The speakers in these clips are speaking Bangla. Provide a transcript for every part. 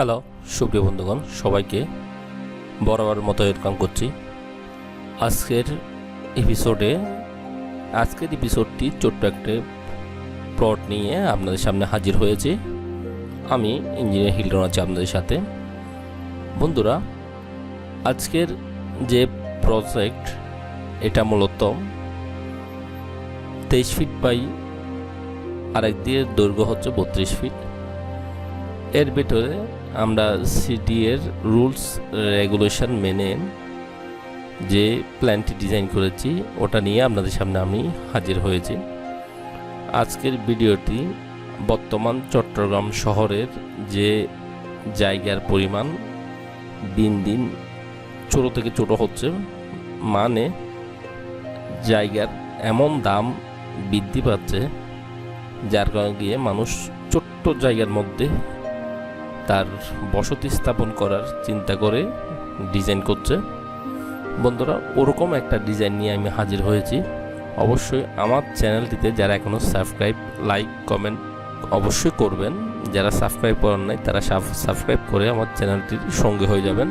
হ্যালো সুপ্রিয় বন্ধুগণ, সবাইকে বরাবর মতো ওয়েলকাম করছি। আজকের এপিসোডটি ছোট্ট একটা প্লট নিয়ে আপনাদের সামনে হাজির হয়েছে। আমি ইঞ্জিনিয়ার হিলটন আছি আপনাদের সাথে। বন্ধুরা, আজকের যে প্রজেক্ট এটা মূলত 23 ফিট বাই আরেক দিয়ে দৈর্ঘ্য হচ্ছে 32 ফিট। এর ভিতরে আমরা সিটি এর রুলস রেগুলেশন মেনে যে প্ল্যানটি ডিজাইন করেছি ওটা নিয়ে আপনাদের সামনে আমি হাজির হয়েছি। আজকের ভিডিওটি বর্তমান চট্টগ্রাম শহরের যে জায়গার পরিমাণ দিন দিন ছোট থেকে ছোট হচ্ছে, মানে জায়গার এমন দাম বৃদ্ধি পাচ্ছে যার কারণে গিয়ে মানুষ ছোট্ট জায়গার মধ্যে তার বসতি স্থাপন করার চিন্তা করে ডিজাইন করছে। বন্ধুরা, ওরকম একটা ডিজাইন নিয়ে আমি হাজির হয়েছি। অবশ্যই আমার চ্যানেলটিতে যারা এখনও সাবস্ক্রাইব, লাইক, কমেন্ট অবশ্যই করবেন। যারা সাবস্ক্রাইব করেন নাই তারা সাবস্ক্রাইব করে আমার চ্যানেলটির সঙ্গে হয়ে যাবেন।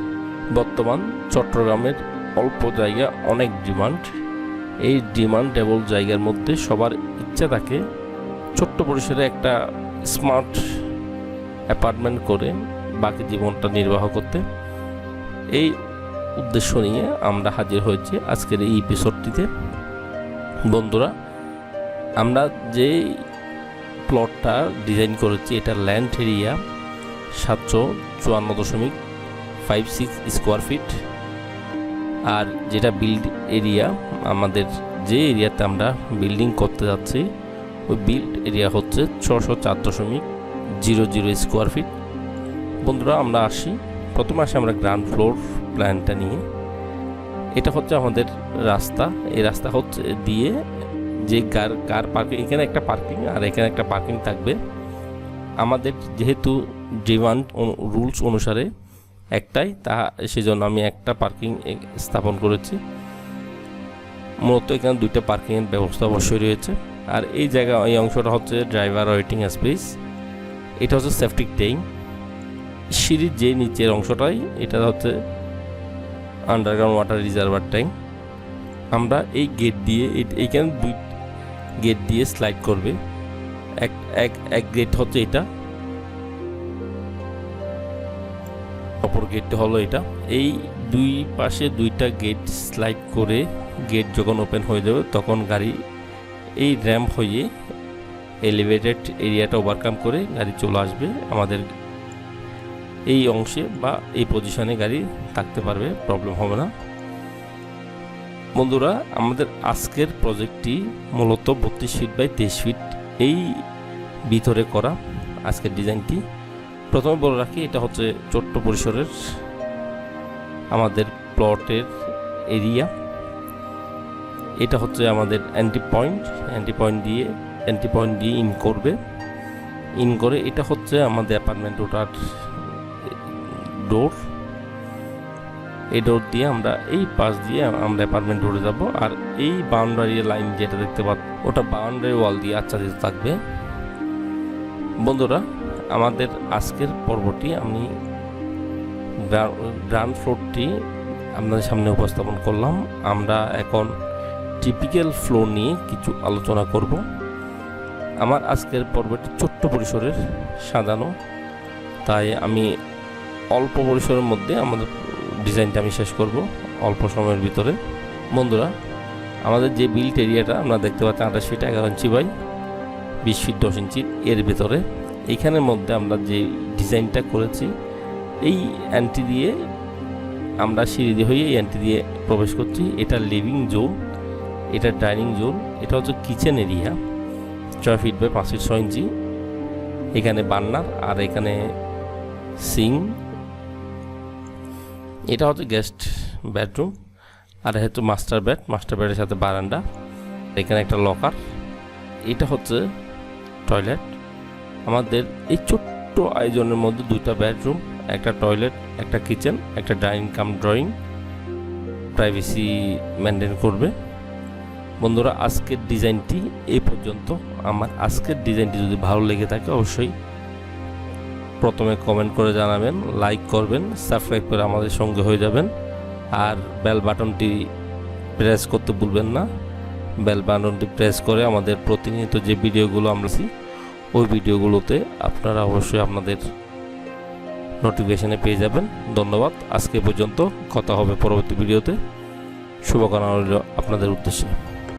বর্তমান চট্টগ্রামের অল্প জায়গা অনেক ডিমান্ড। এই ডিমান্ডেবল জায়গার মধ্যে সবার ইচ্ছা থাকে ছোট্ট পরিসরে একটা স্মার্ট অ্যাপার্টমেন্ট করে বাকি জীবনটা নির্বাহ করতে। এই উদ্দেশ্য নিয়ে আমরা হাজির হয়েছি আজকের এই এপিসোডটিতে। বন্ধুরা, আমরা যে প্লটটা ডিজাইন করেছি এটা ল্যান্ড এরিয়া 754.56 স্কোয়ার ফিট। আর যেটা বিল্ড এরিয়া, আমাদের যে এরিয়াতে আমরা বিল্ডিং করতে যাচ্ছি ওই বিল্ড এরিয়া হচ্ছে 604.00 স্কোয়ার ফিট। বন্ধুরা, আমরা প্রথমে আসি আমরা গ্রাউন্ড ফ্লোর প্ল্যানটা নিয়ে। এটা হচ্ছে আমাদের রাস্তা। এই রাস্তা হচ্ছে দিয়ে যে কার পার্কিং, এখানে একটা পার্কিং আর এখানে একটা পার্কিং থাকবে। আমাদের যেহেতু ডিমান্ড রুলস অনুসারে একটাই, সেজন্য আমি একটা পার্কিং স্থাপন করেছি। মূলত এখানে দুইটা পার্কিংয়ের ব্যবস্থা অবশ্যই রয়েছে। আর এই অংশটা হচ্ছে ড্রাইভার ওয়েটিং স্পেস। এটা হচ্ছে সেফটিক ট্যাঙ্ক। সিঁড়ির যে নিচের অংশটাই এটা হচ্ছে আন্ডারগ্রাউন্ড ওয়াটার রিজার্ভার ট্যাঙ্ক। আমরা এই গেট দিয়ে এইখানে দুই গেট দিয়ে স্লাইড করবে। এক গেট হচ্ছে এটা, অপর গেটটা হলো এটা। এই দুই পাশে দুইটা গেট স্লাইড করে গেট যখন ওপেন হয়ে যাবে তখন গাড়ি এই র্যাম্প হয়ে এলিভেটেড এরিয়াটা ওভারকাম করে গাড়ি চলে আসবে আমাদের এই অংশে, বা এই পজিশনে গাড়ি থাকতে পারবে, প্রবলেম হবে না। বন্ধুরা, আমাদের আজকের প্রজেক্টটি মূলত 32 ফিট বাই 23 ফিট এই ভিতরে করা আজকের ডিজাইনটি। প্রথমে বলে রাখি, এটা হচ্ছে ছোট্ট পরিসরের আমাদের প্লটের এরিয়া। এটা হচ্ছে আমাদের এন্ট্রি পয়েন্ট দিয়ে ইন করে এটা হচ্ছে আমাদের অ্যাপার্টমেন্ট ওটার ডোর। এই ডোর দিয়ে আমরা এই পাশ দিয়ে আমরা অ্যাপার্টমেন্ট ডোরে যাব। আর এই বাউন্ডারি লাইন যেটা দেখতে পাচ্ছি ওটা বাউন্ডারি ওয়াল দিয়ে আচ্ছাদিত থাকবে। বন্ধুরা, আমাদের আজকের পর্বটি আমি গ্রাউন্ড ফ্লোরটি আপনাদের সামনে উপস্থাপন করলাম। আমরা এখন টিপিক্যাল ফ্লোর নিয়ে কিছু আলোচনা করব। আমার আজকের পর্বটি ছোট্ট পরিসরের সাজানো, তাই আমি অল্প পরিসরের মধ্যে আমাদের ডিজাইনটা আমি শেষ করব অল্প সময়ের ভিতরে। বন্ধুরা, আমাদের যে বিল্ট এরিয়াটা আমরা দেখতে পাচ্ছি 28 ফিট 11 ইঞ্চি বাই 20 ফিট 10 ইঞ্চি এর ভিতরে, এইখানের মধ্যে আমরা যে ডিজাইনটা করেছি এই এন্ট্রি দিয়ে আমরা সিঁড়ি দিয়ে হয়ে এই এন্ট্রি দিয়ে প্রবেশ করছি। এটা লিভিং জোন, এটা ডাইনিং জোন, এটা হচ্ছে kitchen area 6 feet by 5 feet 6 inch. এখানে বার্নার আর এখানে সিং। এটা হচ্ছে গেস্ট বেডরুম আর হচ্ছে মাস্টার বেডের সাথে বারান্দা। এখানে একটা লকার। এটা হচ্ছে টয়লেট। আমাদের এই ছোট্ট আয়োজনের মধ্যে দুইটা বেডরুম, একটা টয়লেট, একটা কিচেন, একটা ডাইনিং কাম ড্রয়িং, প্রাইভেসি মেনটেন করবে। বন্ধুরা, আজকের ডিজাইনটি এই পর্যন্ত। আমার আজকের ডিজাইনটি যদি ভালো লেগে থাকে অবশ্যই প্রথমে কমেন্ট করে জানাবেন, লাইক করবেন, সাবস্ক্রাইব করে আমাদের সঙ্গে হয়ে যাবেন। আর বেল বাটনটি প্রেস করতে ভুলবেন না। বেল বাটনটি প্রেস করে আমাদের প্রতিনিয়ত যে ভিডিওগুলো আমরা ওই ভিডিওগুলোতে আপনারা অবশ্যই আপনাদের নোটিফিকেশনে পেয়ে যাবেন। ধন্যবাদ। আজকে পর্যন্ত, কথা হবে পরবর্তী ভিডিওতে। শুভকামনা রইল আপনাদের উদ্দেশ্যে।